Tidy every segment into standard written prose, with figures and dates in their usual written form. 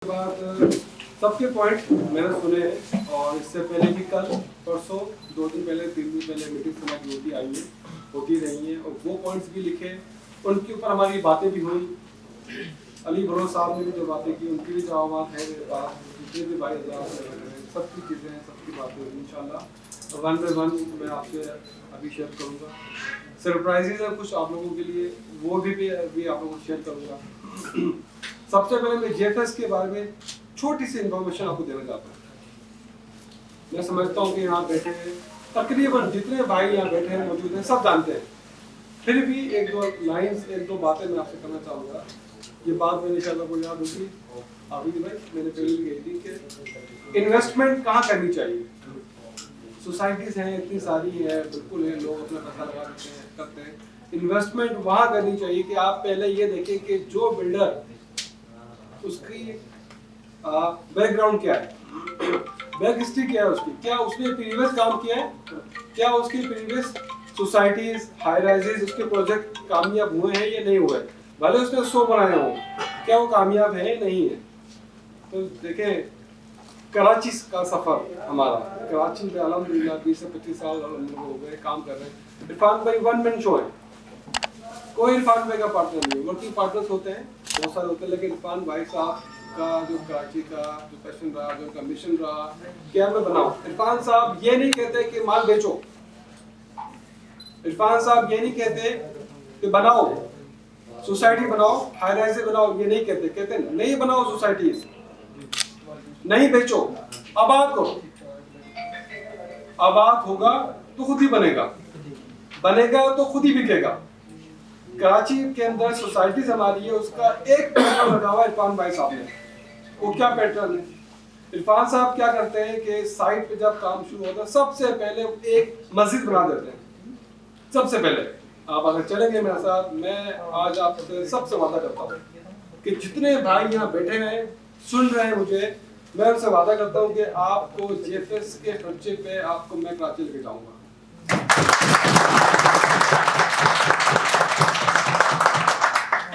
बाद सबके पॉइंट मैंने सुने हैं और इससे पहले भी कल परसों 2 दिन पहले 3 दिन पहले मीटिंग हमारी होती रही है और वो पॉइंट्स भी लिखे, उनके ऊपर हमारी बातें भी हुई। अली बलोच साहब ने भी जो बातें की उनकी भी जवाब है मेरे पास, जितने भी भाई सबकी चीज़ें हैं, सबकी बातें हुई। इंशाल्लाह 1 बाय 1 मैं आपसे अभी शेयर करूँगा। सरप्राइजेज है कुछ आप लोगों के लिए, वो भी आप लोगों को शेयर करूँगा। सबसे पहले मैं जेएफएस के बारे में छोटी सी इन्फॉर्मेशन आपको देना चाहता हूँ। मैं समझता हूँ कि यहाँ बैठे हैं तकरीबन जितने भाई यहाँ बैठे हैं मौजूद हैं सब जानते हैं, फिर भी एक दो बातें मैं आपसे करना चाहूँगा। ये बात मैंने इंशाल्लाह को याद होगी अभी भाई, मैंने पहले भी कही थी कि इन्वेस्टमेंट कहाँ करनी चाहिए। सोसाइटीज हैं इतनी सारी है, बिल्कुल है, लोग अपना पैसा लगा करते हैं। इन्वेस्टमेंट वहाँ करनी चाहिए कि आप पहले ये देखें कि जो बिल्डर उसकी बैकग्राउंड क्या है, बैक हिस्ट्री क्या है उसकी, क्या उसने प्रीवियस काम किया है, क्या उसकी प्रीवियस सोसाइटीज हाई राइजेस उसके प्रोजेक्ट कामयाब हुए हैं या नहीं हुए, भले उसने 100 बनाए हो, क्या वो कामयाब है नहीं है। तो देखें कराची का सफर हमारा, कराची में अल्हम्दुलिल्लाह 20 से 25 साल हो गए काम कर रहे हैं। इरफान भाई 1 मैन शो है, कोई इरफान भाई का पार्टनर नहीं, वर्किंग पार्टनर्स होते हैं बहुत सारे होते हैं, लेकिन इरफान भाई साहब का जो कराची का जो पैशन रहा, जो उनका मिशन रहा, क्या मैं बनाऊं। इरफान साहब ये नहीं कहते कि माल बेचो, इरफान साहब ये नहीं कहते कि बनाओ सोसाइटी बनाओ हाई राइज बनाओ, ये नहीं कहते, कहते नहीं बनाओ सोसाइटीज, नहीं बेचो, आबाद करो। आबाद होगा तो खुद ही बनेगा, बनेगा तो खुद ही बिकेगा। कराची के अंदर सोसाइटीज हमारी है, उसका एक पैटर्न लगा हुआ इरफान भाई साहब ने। वो क्या पैटर्न है, इरफान साहब क्या करते हैं कि साइट पे जब काम शुरू होता है सबसे पहले एक मस्जिद बना देते हैं। सबसे पहले आप अगर चलेंगे मेरे साथ, मैं आज आपसे सबसे वादा करता हूँ कि जितने भाई यहाँ बैठे हैं सुन रहे हैं मुझे, मैं उनसे वादा करता हूँ कि आपको जेएफएस के खर्चे पे आपको मैं कराची लेके जाऊंगा।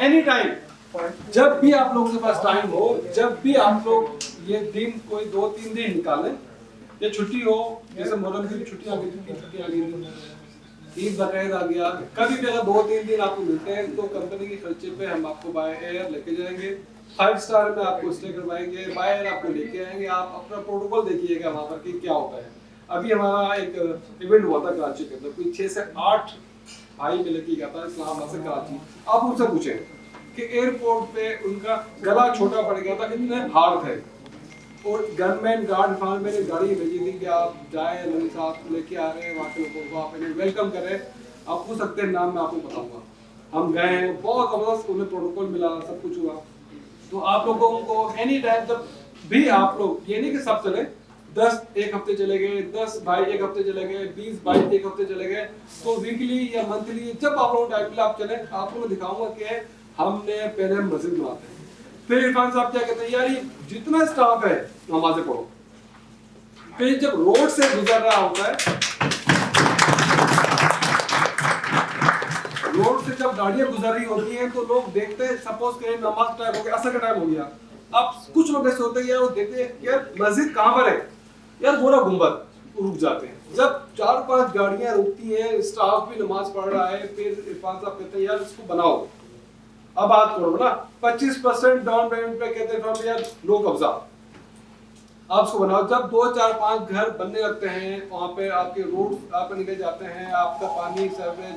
एनी टाइम, जब भी आप लोगों के पास टाइम हो, जब भी आप लोग ये दिन कोई 2-3 दिन निकालें, या छुट्टी हो, जैसे मुहर्रम की छुट्टी आ गई, 3 छुट्टी आ गई, ईद बकरीद आ गया, कभी भी अगर 2-3 दिन आपको मिलते हैं तो कंपनी के खर्चे पे हम आपको बाय एयर लेके जाएंगे, 5 स्टार में आपको स्टे करवाएंगे, बाय एयर आपको लेके आएंगे। आप अपना प्रोटोकॉल देखिएगा वहाँ पर कि क्या होता है। अभी हमारा एक इवेंट हुआ था कराची के अंदर, कोई 6 से 8 भाई मिल के गया था इस्लामाबाद से कराची। आप उनसे पूछें कि एयरपोर्ट पे उनका गला छोटा पड़ गया था, इतने हार्ड थे, और गनमैन गार्ड इरफान मैंने गाड़ी भेजी थी कि आप जाए मेरे साथ लेके आ रहे हैं वहाँ के लोगों को, आप इन्हें वेलकम करें, आप पूछ सकते हैं नाम मैं आपको बताऊंगा। हम गए हैं, बहुत ज़बरदस्त उन्हें प्रोटोकॉल मिला, सब कुछ हुआ। तो आप लोगों को एनी टाइम जब भी आप लोग, ये नहीं कि सब चले, 10 एक हफ्ते चले गए, 10 भाई एक हफ्ते चले गए, 20 भाई एक हफ्ते चले गए, तो वीकली या मंथली जब आप लोग टाइम आप चले, आपको मैं दिखाऊंगा कि हमने पहले मस्जिद बनाते हैं। फिर इरफान साहब क्या कहते हैं, यार ये जितना स्टाफ है नमाज़ें पढ़ो। फिर जब रोड से गुजर रहा होता है, रोड से जब गाड़ियां गुजर रही होती हैं तो लोग देखते हैं, सपोज करें नमाज टाइम हो गया, असर का टाइम हो गया, अब कुछ लोग ऐसे होते हैं यार वो देखते हैं यार मस्जिद कहाँ पर है, यार पूरा गुंबद, रुक जाते हैं। जब 4-5 गाड़ियां रुकती हैं, स्टाफ भी नमाज पढ़ रहा है, फिर इरफान साहब कहते हैं यार इसको बनाओ, अब बात करो ना, 25% डाउन पेमेंट पे कहते हैं यार लो कब्जा, आप उसको बनाओ। जब 2-4-5 घर बनने लगते हैं, वहाँ पे आपके रोड आप निकल जाते हैं, आपका पानी सर्वेज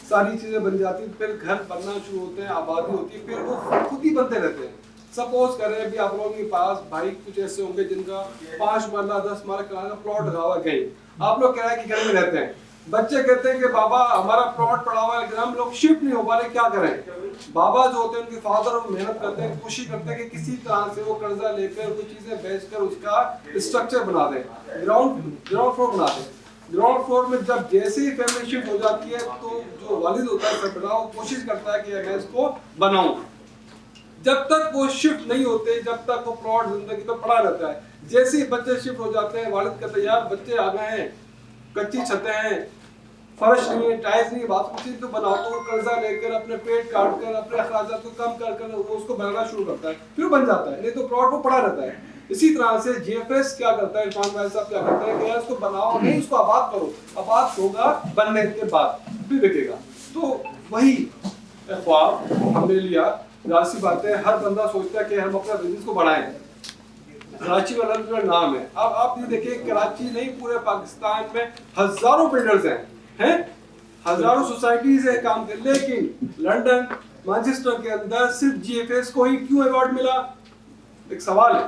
सारी चीजें बन जाती हैं, फिर घर बनना शुरू होते हैं, आबादी होती है, फिर वो खुद ही बनते रहते हैं। सपोज करें अभी आप लोगों के पास भाई कुछ ऐसे होंगे जिनका 5 मरला 10 मरला किराए का प्लॉट लगा हुआ कहीं, आप लोग किराए के घर में रहते हैं, बच्चे कहते हैं कि बाबा हमारा प्लॉट पड़ा हुआ है लेकिन हम लोग शिफ्ट नहीं हो पा रहे, क्या करें। बाबा जो होते हैं उनके फादर वो मेहनत करते हैं, कोशिश करते हैं कि किसी तरह से वो कर्जा लेकर कुछ चीजें बेचकर उसका स्ट्रक्चर बना दें, ग्राउंड फ्लोर बना दें। ग्राउंड फ्लोर में जब जैसे ही फैमिली शिफ्ट हो जाती है तो जो वालिद होता है सरबराह वो कोशिश करता है कि मैं इसको बनाऊं। जब तक वो शिफ्ट नहीं होते, जब तक वो प्लॉट जिंदगी तो पड़ा रहता है। जैसे ही बच्चे शिफ्ट हो जाते हैं, वालिद कहते हैं यार बच्चे आ गए हैं, कच्ची छतें हैं, फर्श नहीं है, टाइल्स नहीं है, बाथरूम सीट तो बनाओ तो वो कर्जा लेकर अपने पेट काट कर अपने अखराजात को कम कर कर वो उसको बनाना शुरू करता है, फिर बन जाता है, नहीं तो प्लॉट वो पड़ा रहता है। इसी तरह से जीएफएस क्या करता है, इरफान भाई साहब क्या करते हैं कि यार इसको बनाओ नहीं, उसको आबाद करो, आबाद होगा बनने के बाद फिर बिकेगा। तो वही ख्वाब हमने लिया। जाहिर बात है हर बंदा सोचता है कि हम अपना बिजनेस को बढ़ाएं। कराची वाला नाम है। अब आप ये देखिए कराची नहीं पूरे पाकिस्तान में हजारों बिल्डर्स हैं हजारों सोसाइटीज है काम कर, लेकिन लंदन मैनचेस्टर के अंदर सिर्फ जीएफएस को ही क्यों अवार्ड मिला? एक सवाल है,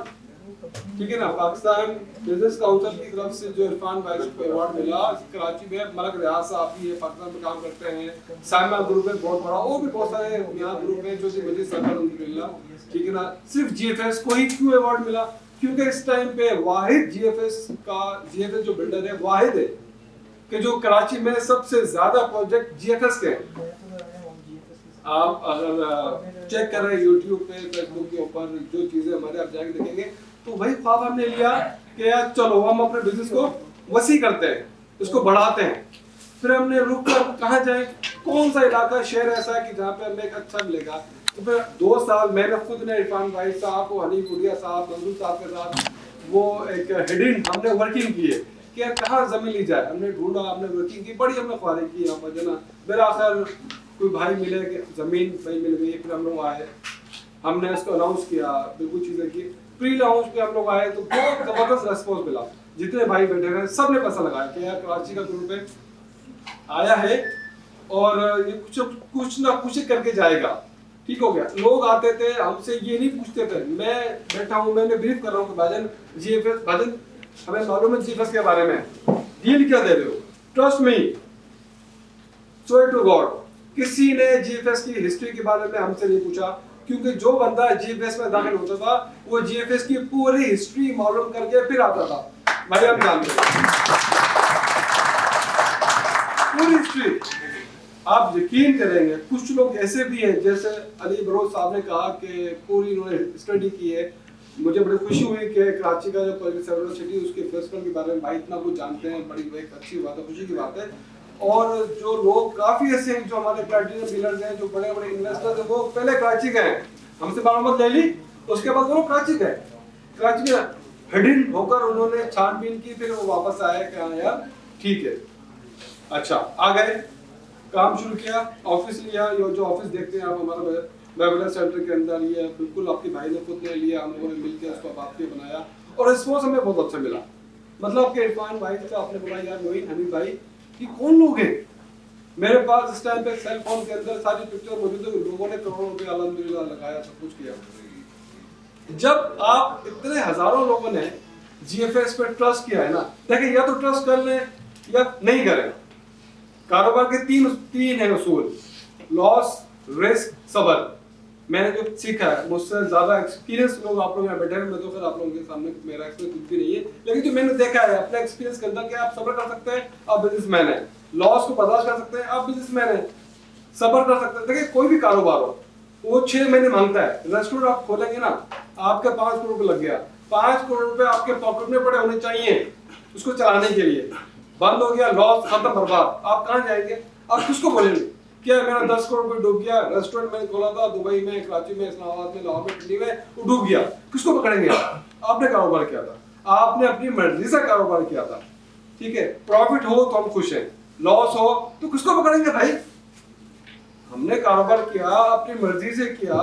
ठीक है ना। पाकिस्तान बिजनेस काउंसिल की तरफ से जो इरफान भाई को अवार्ड मिला, कराची में मलक रियाज साहब भी है, पाकिस्तान में काम करते हैं, साइमा ग्रुप है बहुत बड़ा, और भी बहुत सारे यहाँ ग्रुप हैं जो मजीद सरकार अल्हम्दुलिल्लाह, ठीक है ना। सिर्फ जीएफएस को ही क्यों अवार्ड मिला? क्योंकि इस टाइम पे वाहिद जीएफएस जो बिल्डर है वाहिद है कि जो कराची में सबसे ज्यादा प्रोजेक्ट जीएफएस के हैं। आप अगर चेक कर रहे हैं यूट्यूब पे फेसबुक के ऊपर जो चीजें हमारे आप जाके देखेंगे, तो वही ख्वाब हमने लिया कि यार चलो हम अपने बिजनेस को वसी करते हैं, इसको बढ़ाते हैं। फिर हमने रुक कर कहाँ जाए, कौन सा इलाका शहर ऐसा है कि जहाँ पे हमें एक अच्छा मिलेगा। तो फिर 2 साल मैंने खुद ने इरफान भाई साहब और हनीफ उड़िया साहब मंजूर साहब के साथ वो एक हिडन हमने वर्किंग की है कि यार कहाँ जमीन ली जाए। हमने ढूंढा, हमने वर्किंग की, बड़ी हमने ख्वारी की यहाँ पर जना। मेरा आखिर कोई भाई मिले कि जमीन भाई मिल गई, फिर हम लोग आए, हमने इसको अनाउंस किया, बिल्कुल चीजें की। प्री लॉन्च पे हम लोग आए तो बहुत जबरदस्त रेस्पॉन्स मिला। जितने भाई बैठे हैं सब ने पैसा लगाया कि यार कराची का ग्रुप है आया है और ये कुछ ना कुछ करके जाएगा। ठीक हो गया। लोग आते थे हमसे ये नहीं पूछते थे, मैं बैठा हूँ मैंने ब्रीफ कर रहा हूँ कि भाजन जीएफएस, भाजन हमें मालूम है जीएफएस के बारे में, डील क्या दे रहे हो, trust me, swear to God. किसी ने जीएफएस की हिस्ट्री के बारे में हमसे नहीं पूछा, क्योंकि जो बंदा जीएफएस में दाखिल होता था वो जीएफएस की पूरी हिस्ट्री मालूम करके फिर आता था। भाई हम जानते हैं पूरी हिस्ट्री, आप यकीन करेंगे। कुछ लोग ऐसे भी हैं जैसे अली बरोज साहब ने कहा कि पूरी उन्होंने स्टडी की है। मुझे बड़ी खुशी हुई कि कराची का जो पब्लिक सिटी उसके फेस्टिवल के बारे में भाई इतना कुछ जानते हैं, बड़ी एक अच्छी बात है, खुशी की बात है। और जो लोग काफी ऐसे हैं जो हमारे प्लैटिनम डीलर्स हैं, जो बड़े बड़े इन्वेस्टर्स हैं, वो पहले कराची गए, हमसे मालूमात ले ली, उसके बाद वो कराची गए, कराची में हिडन होकर उन्होंने छानबीन की, फिर वो वापस आए कि हाँ यार ठीक है, अच्छा आ गए, काम शुरू किया, ऑफिस लिया। जो ऑफिस देखते हैं आप हमारा वेबनेस सेंटर के अंदर, ये बिल्कुल आपके भाई ने खुद ने लिया, हम लोगों ने मिलकर उसको बात के बनाया और रिस्पॉन्स हमें बहुत अच्छा मिला। मतलब कि इरफान भाई से आपने बोला यार मोइन हनीफ भाई कि कौन लोग हैं, मेरे पास इस टाइम पे सेल फोन के अंदर सारी पिक्चर मौजूद है, लोगों ने करोड़ों रुपए अल्हम्दुलिल्लाह लगाया, सब कुछ किया। जब आप इतने हजारों लोगों ने जीएफएस पे ट्रस्ट किया है ना, देखिए या तो ट्रस्ट कर लें या नहीं करें। कारोबार के तीन है उसूल, लॉस, रिस्क, सब्र। मैंने जो सीखा है, मुझसे ज्यादा एक्सपीरियंस लोग आप लोग यहाँ बैठे हैं, मैं तो फिर आप लोगों के सामने मेरा एक्सपीरियंस कुछ भी नहीं है, लेकिन जो मैंने देखा है अपने एक्सपीरियंस के अंदर कि आप सब्र कर सकते हैं, आप बिजनेसमैन हैं, लॉस को बर्दाश्त कर सकते हैं, आप बिजनेसमैन हैं, सब्र कर सकते हैं। देखिए कोई भी कारोबार हो वो 6 महीने मांगता है। रेस्टोरेंट आप खोलेंगे ना, आपका 5 करोड़ रुपए लग गया, 5 करोड़ रुपए आपके पॉकेट में पड़े होने चाहिए उसको चलाने के लिए, बंद हो गया, लॉस खत्म, बर्बाद, आप कहाँ जाएंगे? आप किसको बोलेंगे क्या मेरा 10 करोड़ रुपए डूब गया, रेस्टोरेंट मैंने खोला था दुबई में, कराची में, इस्लामाबाद में, लाहौर में, दिल्ली में, वो डूब गया, किसको पकड़ेंगे? आपने कारोबार किया था, आपने अपनी मर्जी से कारोबार किया था, ठीक है। प्रॉफिट हो तो हम खुश हैं, लॉस हो तो किसको पकड़ेंगे भाई? हमने कारोबार किया, अपनी मर्जी से किया,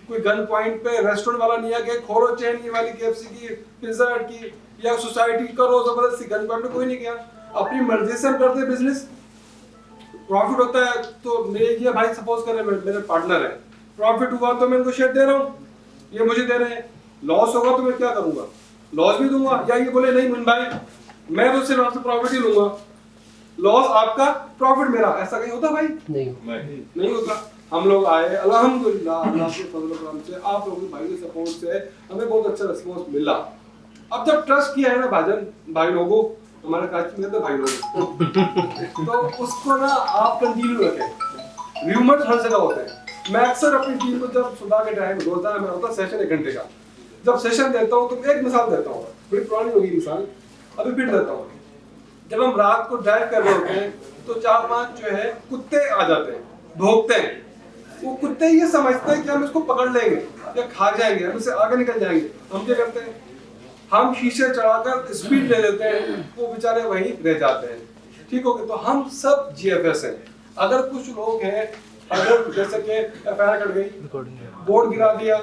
कोई गन पॉइंट पे रेस्टोरेंट वाला नहीं आके खोलो चेन वाली केएफसी की, पिज्जा हट की या सोसाइटी करो जबरदस्ती, गन पॉइंट पे कोई नहीं गया, अपनी मर्जी से हम करते बिजनेस। प्रॉफिट होता है तो मेरे ये भाई सपोज करें मेरे पार्टनर है, प्रॉफिट हुआ तो मैं इनको शेयर दे रहा हूँ, ये मुझे दे रहे हैं, लॉस होगा तो मैं क्या करूंगा? लॉस भी दूंगा, या ये बोले नहीं मुन भाई मैं तो सिर्फ आपसे प्रॉफिट ही लूंगा, लॉस आपका प्रॉफिट मेरा, ऐसा कहीं होता भाई? नहीं होता। हम लोग आए अल्हम्दुलिल्लाह, अल्लाह के फजल करम से, आप लोगों के भाई के सपोर्ट से हमें बहुत अच्छा रिस्पॉन्स मिला। अब जब ट्रस्ट किया है ना भाजन भाई लोगों, हमारे काची में तो भाई लोग तो उसको ना आप कंटिन्यू रखें। र्यूमर्स हर जगह होते हैं। मैं अक्सर अपनी टीम को जब सुबह के टाइम रोजाना मेरा होता सेशन 1 घंटे का, जब सेशन देता हूँ तो एक मिसाल देता हूँ, बड़ी पुरानी होगी मिसाल, अभी फिर देता हूँ। जब हम रात को ड्राइव कर रहे होते हैं तो 4-5 जो है कुत्ते आ जाते हैं, भौंकते हैं। वो कुत्ते ये समझते हैं कि हम इसको पकड़ लेंगे या खा जाएंगे, हम इससे आगे निकल जाएंगे। हम क्या करते हैं, हम शीशे चढ़ाकर स्पीड ले लेते हैं, वो बेचारे वहीं रह जाते हैं। ठीक हो गया। तो हम सब GFS हैं। अगर कुछ लोग हैं, अगर जैसे कि FIR कट गई, बोर्ड गिरा दिया,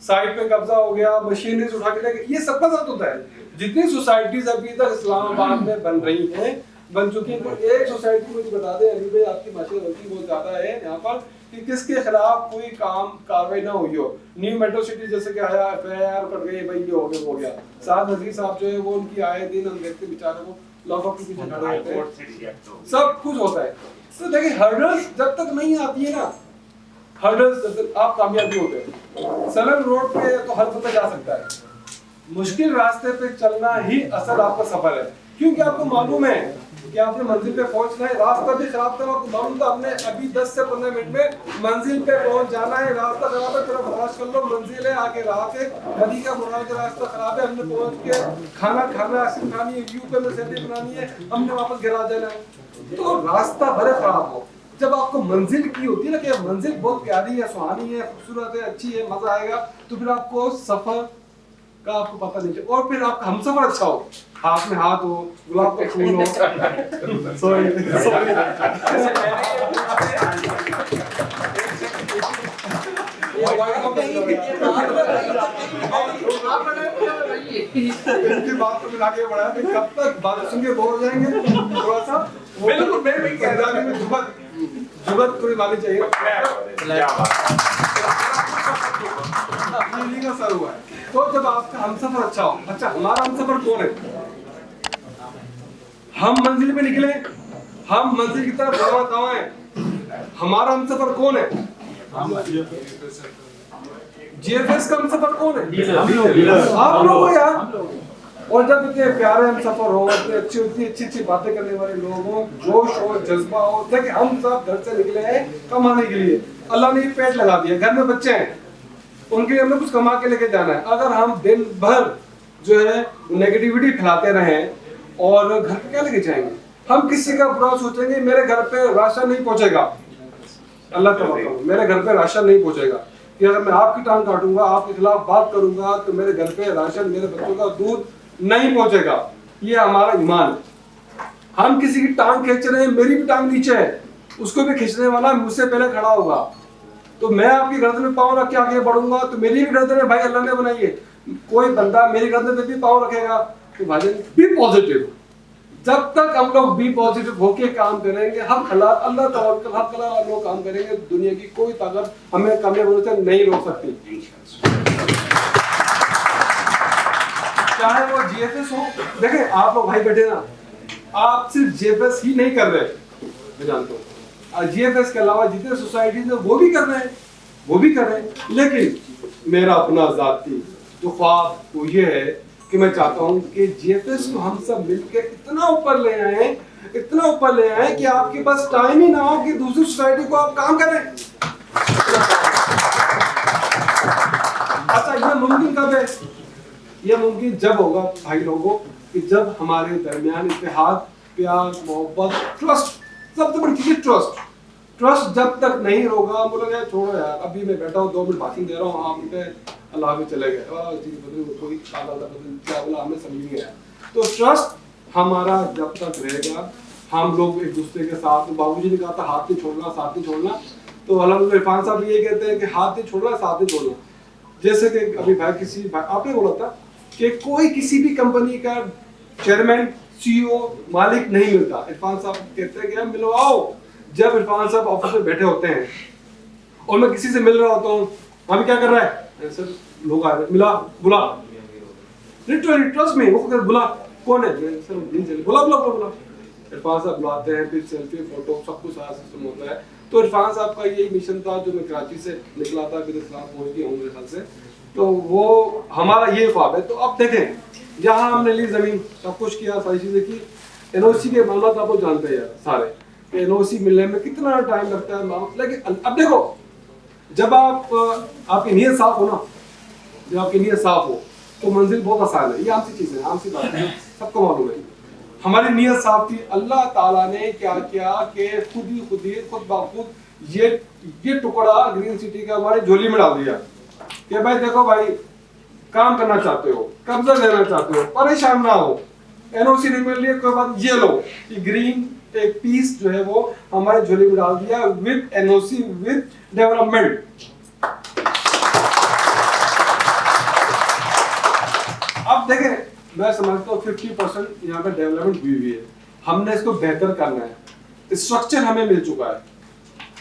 साइड पे कब्जा हो गया, मशीनरीज उठा के ले गए, ये सबका साथ होता है। जितनी सोसाइटीज अभी तक इस्लामाबाद में बन रही हैं, बन चुकी हैं, तो एक सोसाइटी मुझे बता दें अली भाई, आपकी माशाल्लाह गलती बहुत ज्यादा है यहाँ पर, कि किसके खिलाफ कोई कार्रवाई ना हुई हो। न्यू मेट्रो सिटी जैसे कि आया, FIR कट गई, भाई ये हो गया। साथ नजीर साहब जो है वो उनकी आए दिन हम देखते बेचारे को लॉकअप के पीछे खड़े होते हैं, सब कुछ होता है। तो देखिए हर्डल्स जब तक नहीं आती है ना, हर्डल्स आप कामयाबी होते हैं। सलन रोड पे तो हर बंदा जा सकता है, मुश्किल रास्ते पे चलना ही असल आपका सफर है, क्योंकि आपको मालूम है कि आपने मंजिल पे पहुंचना है। रास्ता भी खराब था, आपको मालूम था हमने अभी 10 से 15 मिनट में मंजिल पे पहुंच जाना है। रास्ता खराब है, थोड़ा बर्दाश्त कर लो, मंजिल है आगे रात है। मदीना मुराद का रास्ता खराब है, हमने पहुंच के खाना खाना, आइसक्रीम खानी है, यूपी में सैंडविच बनानी है, हमने वापस घर आ जाना है। तो रास्ता भले खराब हो, जब आपको मंजिल की होती है ना कि मंजिल बहुत प्यारी है, सुहानी है, खूबसूरत है, अच्छी है, मजा आएगा, तो फिर आपको सफर का आपको पता नहीं चले। और फिर आपका हमसफर अच्छा हो, हाथ में हाथ हो, गुलाब का फूल हो। सॉरी इनकी बात को मिला के बढ़ाया, कब तक बात सुन के बोर हो जाएंगे। थोड़ा सा बिल्कुल मैं कह रहा हूं, जुगत थोड़ी मानी चाहिए। का सर हुआ है, तो जब आपका हमसफर अच्छा हो, अच्छा हमारा हमसफर कौन है? हम मंजिल पे निकले, हम मंजिल की तरफ दवाएं, हमारा हमसफर कौन है? GFS का हमसफर कौन है? आप लोग हो यार। और जब इतने प्यारे हमसफर हो, इतनी अच्छी बातें करने वाले लोग हो, जोश हो, जज्बा हो, देखिए हम सब घर से निकले हैं कमाने के लिए, अल्लाह ने पेट लगा दिया, घर में बच्चे हैं, उनके लिए हमें कुछ कमा के लेके जाना है। अगर हम दिन भर जो है नेगेटिविटी फैलाते रहें और घर पे क्या लेके जाएंगे? हम किसी का बुरा सोचेंगे, मेरे घर पे राशन नहीं पहुंचेगा, अल्लाह तबारा मेरे घर पे राशन नहीं पहुंचेगा, कि अगर मैं आपकी टांग काटूंगा, आपके खिलाफ बात करूंगा, तो मेरे घर पे राशन, मेरे बच्चों का दूध नहीं पहुंचेगा। ये हमारा ईमान है। हम किसी की टांग खींच रहे हैं, मेरी भी टांग नीचे है, उसको भी खींचने वाला मुझसे पहले खड़ा होगा। तो मैं आपकी गर्दन में पाँव रख के आगे बढ़ूंगा, तो मेरी भी गर्दन है भाई, अल्लाह ने बनाई है। कोई बंदा मेरी गर्दन पे भी पाँव रखेगा, तो भाई बी पॉजिटिव। जब तक हम लोग बी पॉजिटिव होके काम करेंगे, हम अल्लाह तवक्कल हक हम लोग काम करेंगे, दुनिया की कोई ताकत हमें कामयाब होने से नहीं रोक सकती। चाहे वो GFS हो, देखें आप लोग भाई बैठे ना, आप सिर्फ GFS ही नहीं कर रहे, मैं जानता हूँ GFS के अलावा जितने सोसाइटीज है वो भी कर रहे हैं, लेकिन मेरा अपना जाती जो ख्वाब वो ये है कि मैं चाहता हूँ कि GFS को हम सब मिलकर इतना ऊपर ले आए कि आपके पास टाइम ही ना हो कि दूसरी सोसाइटी को आप काम करें। अच्छा ये मुमकिन कब है? ये मुमकिन जब होगा भाई लोगों कि जब हमारे दरमियान इत्तेहाद, प्यार, मोहब्बत, ट्रस्ट, सबसे बड़ी चीज ट्रस्ट जब तक नहीं होगा, बोलो यार छोड़ो यार, अभी मैं बैठा हूँ 2 मिनट भाषण दे रहा हूँ, हाँ बेटे अल्लाह भी चले गए, कोई क्या बोला हमें समझ नहीं आया। तो ट्रस्ट हमारा जब तक रहेगा, हम लोग एक दूसरे के साथ, बाबूजी ने कहा था हाथ नहीं छोड़ना, साथ नहीं छोड़ना, तो अल्हम्दुलिल्लाह इरफान साहब ये कहते हैं कि हाथ नहीं छोड़ना, साथ नहीं छोड़ना। जैसे कि अभी भाई आपने बोला था कि कोई किसी भी कंपनी का चेयरमैन, CEO, मालिक नहीं मिलता। इरफान साहब कहते हैं कि हम मिलवाओ। जब इरफान साहब ऑफिस में बैठे होते हैं और मैं किसी से मिल रहा होता हूँ, हम क्या कर रहा है, सर लोग आ रहे, मिला, बुला, लिटरली ट्रस्ट में, वो बुला, कौन है, सर दिन से बुला। इरफान साहब बुलाते हैं, फिर सेल्फी, फोटो, सब कुछ सारा सिस्टम होता है। तो इरफान साहब का यही मिशन था, जो मैं कराची से निकला था, फिर इस्लाम पहुंच गया हूँ मेरे ख्याल से, तो वो हमारा ये ख्वाब है। तो अब देखें, जहाँ हमने ली जमीन, सब कुछ किया, सारी चीजें की, NOC के मामला आप लोग जानते हैं यार सारे, NOC मिलने में कितना टाइम लगता है, लेकिन अब देखो, जब आपकी नीयत साफ हो ना, जब आपकी नीयत साफ हो तो मंजिल बहुत आसान है। ये आम सी चीज है, आम सी बात है, सबको मालूम है। हमारी नीयत साफ थी। अल्लाह ताला ने क्या किया कि खुद ब खुद ये टुकड़ा ग्रीन सिटी का हमारे झोली में डाल दिया कि भाई देखो भाई, काम करना चाहते हो, कब्जा लेना चाहते हो, परेशान ना हो, एनओसी नहीं मिल रही है कोई बात, ये लो, कि ग्रीन एक पीस जो है वो हमारे झोली में डाल दिया विद एनओसी विद डेवलपमेंट। अब देखें, मैं समझता हूँ 50% यहाँ पे डेवलपमेंट हुई है, हमने इसको बेहतर करना है। स्ट्रक्चर हमें मिल चुका है,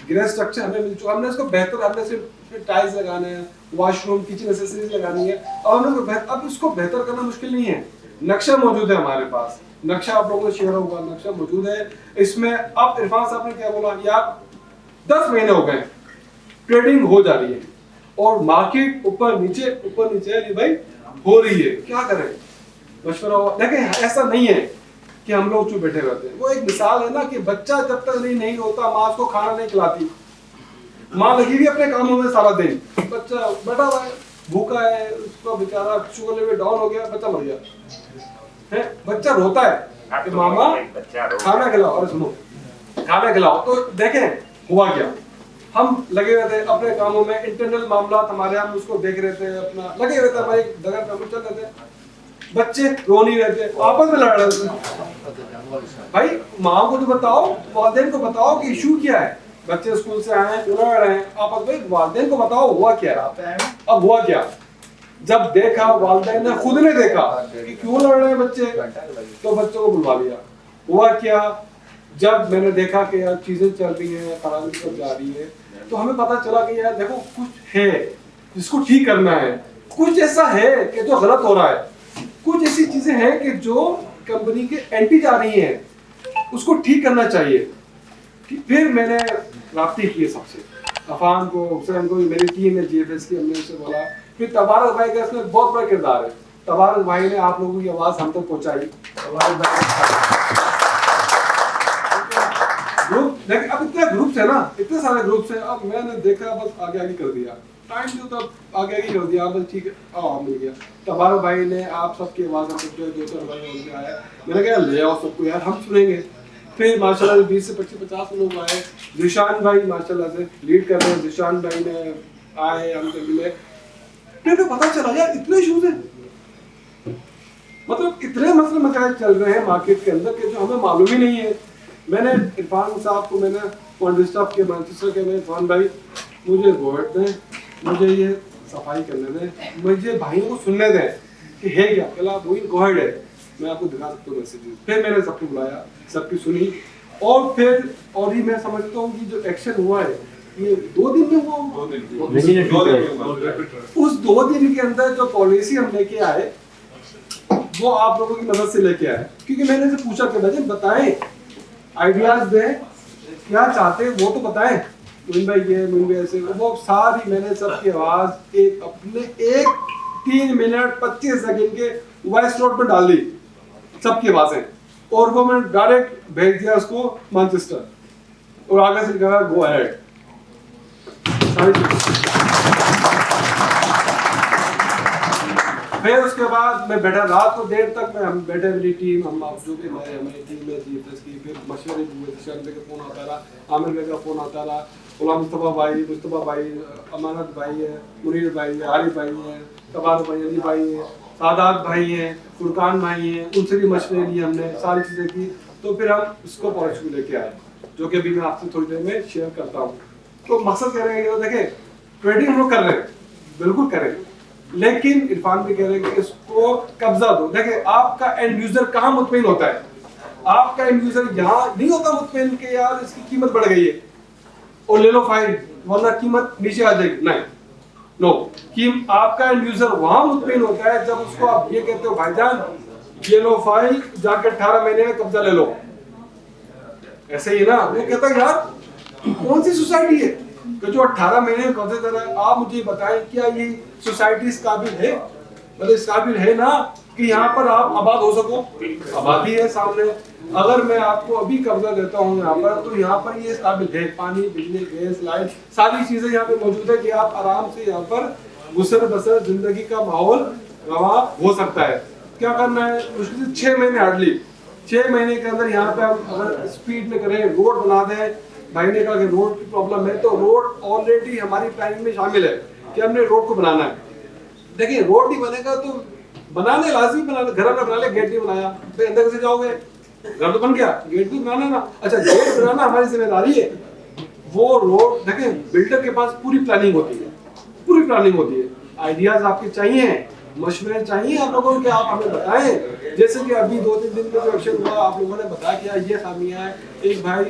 ग्रे स्ट्रक्चर हमें मिल चुका है, हमने इसको बेहतर, हमने सिर्फ टाइल्स लगाने हैं, वॉशरूम किचन एसेसरीज लगानी है, और अब इसको बेहतर करना मुश्किल नहीं है। नक्शा मौजूद है हमारे पास, नक्शा आप लोगों को शेयर होगा, नक्शा मौजूद है इसमें। अब इरफान साहब ने क्या बोला यार, 10 महीने हो गए, ट्रेडिंग हो जा रही है और मार्केट ऊपर नीचे भाई हो रही है, क्या करें, मशवरा हुआ। देखें, ऐसा नहीं है कि हम लोग चुप बैठे रहते हैं। वो एक मिसाल है ना कि बच्चा जब तक नहीं होता, माँ उसको खाना नहीं खिलाती, माँ लगी हुई अपने कामों में सारा दिन, बच्चा बैठा हुआ है, भूखा है, उसका बेचारा शुगर लेवल डाउन हो गया, बच्चा मर गया है, बच्चा रोता है कि मामा खाना खिलाओ, और सुनो खाना खिलाओ। तो देखें हुआ क्या, हम लगे रहते हैं अपने कामों में, इंटरनल मामला हमारे, हम उसको देख रहे थे, अपना लगे रहते हैं, हमारे जगह पे चल रहे थे, बच्चे रो नहीं रहते, आपस में लड़ रहे थे। भाई माँ को तो बताओ, वालिदैन को बताओ कि इशू क्या है, बच्चे स्कूल से आए हैं, लड़ रहे हैं आपस में, वालिदैन को बताओ हुआ क्या है। अब हुआ क्या, जब देखा वालिदैन ने, खुद ने देखा कि क्यों लड़ रहे हैं बच्चे, तो बच्चों को बुलवा लिया। हुआ क्या, जब मैंने देखा कि यार चीजें चल रही हैं, खराबी पर जा रही है, तो हमें पता चला कि यार देखो कुछ है जिसको ठीक करना है, कुछ ऐसा है कि जो गलत हो रहा है, कुछ ऐसी चीजें हैं कि जो कंपनी के एंटी जा रही हैं, उसको ठीक करना चाहिए। फिर मैंने राब्ते किए सबसे, अफान को, हुसैन को, मेरी टीम है जीएफएस की, हमने उससे बोला। फिर तबारक भाई का इसमें बहुत बड़ा किरदार है, तबारक भाई ने आप लोगों की आवाज हम तक पहुंचाई। ग्रुप देखिए, अब इतने ग्रुप्स है ना, इतने सारे ग्रुप्स हैं, अब मैंने देखा बस आगे कर दिया, टाइम जो तब आगे कर दिया, बस ठीक है, मिल गया। तबारक भाई ने आप सबकी आवाज हम तक जो 2-4 भाई उनके आया, मैंने कहा ले आओ सबको यार, हम सुनेंगे। फिर माशाल्लाह 20 से 25-50 लोग आए, जिशान भाई माशाल्लाह से लीड कर रहे हैं, जिशान भाई ने आए, हमसे मिले, फिर पता चला यार इतने इश्यूज हैं, मतलब इतने मसले मसाइल चल रहे हैं मार्केट के अंदर कि जो हमें मालूम ही नहीं है। मैंने इरफान साहब को, मैंने कॉन्विस्टाफ के मैनचेस्टर के, मैं इरफान भाई मुझे वोट दें, मुझे ये सफाई करने दें, मुझे भाइयों को सुनने दें कि है क्या, पहला वही गोहेड है, मैं आपको दिखा सकता हूँ मैसेज। फिर मैंने सबको बुलाया, सबकी सुनी, और फिर और ही मैं समझता हूँ कि जो एक्शन हुआ है ये 2 दिन में हुआ, उस 2 दिन के अंदर जो पॉलिसी हम लेके आए वो आप लोगों की मदद से लेके आए, क्योंकि मैंने से पूछा कि भाई बताएं, आइडियाज दें, क्या चाहते हैं वो तो बताएं, मुइन भाई ये, मुइन भाई ऐसे, वो सारी मैंने सबकी आवाज एक अपने 3 मिनट 25 सेकंड के वॉइस नोट पर डाल दी, सबकी आवाजें, और वो मैंने डायरेक्ट भेज दिया उसको मैनचेस्टर, और आगे से कहा गो अहेड। फिर उसके बाद मैं बैठा रात को देर तक, मैं हम बैठे, मेरी टीम, हम जो भी हमारी टीम है जीएफएस की, फिर मशवरे हुए, जिशान भाई का फोन आता रहा, आमिर भाई का फोन आता रहा, गुलाम मुस्तफा भाई, अमानत भाई है, मुनीर भाई है, आरिफ भाई है, तबारक भाई, अली भाई है, सादात भाई हैं, फुरकान भाई हैं, उनसे भी मशवरे लिए हमने, सारी चीज़ें की। तो फिर हम इसको पॉलिसी को लेके आए, जो कि अभी मैं आपसे थोड़ी देर में शेयर करता हूँ। तो मकसद कह रहे हैं कि देखें, ट्रेडिंग हम लोग कर रहे हैं, बिल्कुल करें, लेकिन इरफान भी कह रहे हैं कि इसको कब्जा दो। देखिए, आपका एंड यूजर कहाँ मुतमईन होता है, आपका एंड यूजर यहाँ नहीं होता मुतमईन के यार इसकी कीमत बढ़ गई है और ले लो फाइल, वरना कीमत नीचे आ जाएगी, नहीं, नो, कि आपका एंड यूजर वहां मुतमईन होता है जब उसको आप ये कहते हो भाईजान ये लो फाइल, जाके 18 महीने में कब्जा ले लो, ऐसे ही ना। वो कहता है यार कौन सी सोसाइटी है कि जो 18 महीने में कब्जा दे रहा है, आप मुझे बताएं क्या ये सोसाइटी इस काबिल है, मतलब इस काबिल है ना कि यहाँ पर आप आबाद हो सको, आबादी है सामने, अगर मैं आपको अभी कब्जा देता हूँ यहाँ पर, तो यहाँ पर ये काबिल है, पानी, बिजली, गैस, लाइट, सारी चीजें यहाँ पे मौजूद है कि आप आराम से यहाँ पर गुसर बसर जिंदगी का माहौल रवा हो सकता है। क्या करना है, मुश्किल से 6 महीने हार्डली 6 महीने के अंदर यहाँ पे हम अगर स्पीड में करें, रोड बना दें, भाई ने कहा कि रोड की प्रॉब्लम है, तो रोड ऑलरेडी हमारी प्लानिंग में शामिल है कि हमने रोड को बनाना है। देखिए रोड नहीं बनेगा तो बनाने लाजमी बनाना, घर में बना ले, गेट नहीं बनाया तो अंदर कैसे जाओगे? घर तो बन गया, गेट भी बनाना ना। अच्छा गेट बनाना हमारी जिम्मेदारी है। वो रोड देखें, बिल्डर के पास पूरी प्लानिंग होती है, पूरी प्लानिंग होती है। आइडियाज आपके चाहिए, मशवरे चाहिए आप लोगों के, आप हमें बताएं। जैसे कि अभी 2-3 दिन में जो एक्शन हुआ, आप लोगों ने बताया कि ये खामियां है। एक भाई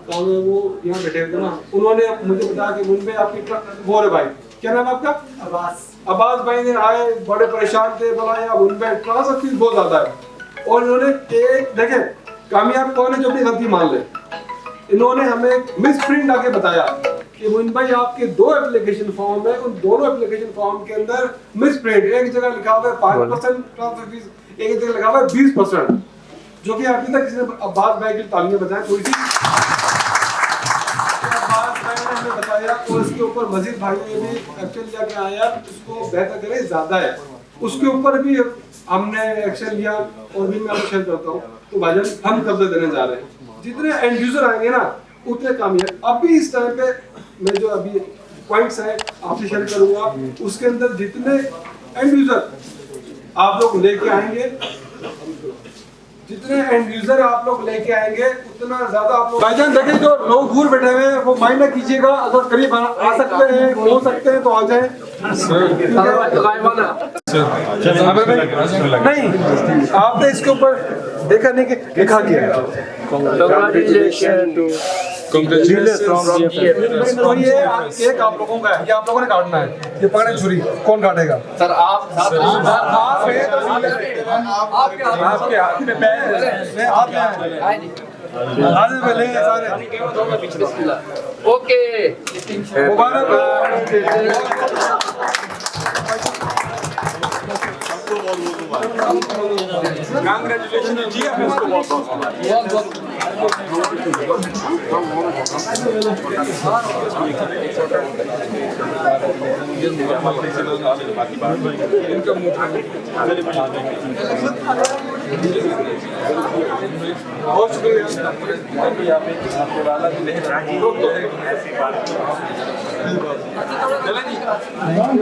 कौन है वो यहाँ बैठे थे ना, उन्होंने मुझे बताया कि मुंबई आपकी वो है भाई, क्या नाम आपका? अब्बास भाई ने आए, बड़े परेशान थे, बोला यार मुंबई ट्रांसफर फीस बहुत ज्यादा है। और इन्होंने एक देखे कामयाब कौन है जो अपनी गलती मान ले। इन्होंने हमें मिस प्रिंट आके बताया कि मुंबई आपके 2 एप्लीकेशन फॉर्म है, उन दोनों एप्लीकेशन फॉर्म के अंदर मिस प्रिंट, एक जगह लिखा हुआ है 5% ट्रांसफर फीस, एक जगह लिखा हुआ है 20%, जो कि अभी तक किसी ने अब्बास भाई की तालियां बजाएं थोड़ी सी। हमें बताया और इसके ऊपर मजीद भाइयों ने भी एक्शन लिया कि आया उसको बेहतर करें, ज्यादा है, उसके ऊपर भी हमने एक्शन लिया। और भी मैं आपको शेयर करता हूँ, तो भाईजान हम कब्जा देने जा रहे हैं। जितने एंड यूजर आएंगे ना उतने कामयाब। अभी इस टाइम पे मैं जो अभी पॉइंट्स हैं आपसे शेयर करूंगा, उसके अंदर जितने एंड यूजर आप लोग लेके आएंगे, जितने एंड यूजर आप लोग लेके आएंगे उतना ज्यादा आप लोग। भाईजान देखें जो लोग दूर बैठे हुए हैं वो माइंड ना कीजिएगा, अगर करीब आ सकते हैं, हो सकते हैं तो आ जाएं। नहीं आपने इसके ऊपर देखा नहीं कि लिखा क्या? तो ये एक आप लोगों का है, ये आप लोगों ने काटना है। ये पकड़े छुरी, कौन काटेगा? सर आप आपके हाथ में मैं हाथ में आने पहले सारे ओके मुबारक। कांग्रेचुलेशन जी, आप इसको बहुत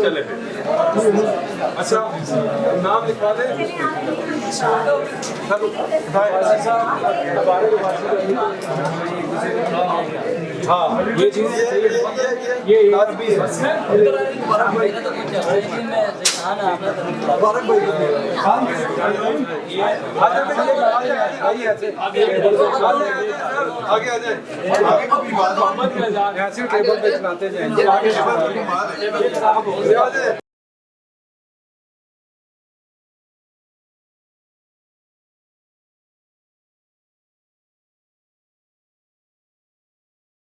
चले। अच्छा नाम लिखवा दे। हाँ ये चीज ये आज भी है। आगे आ जाए, टेबल पे चलाते जाएंगे।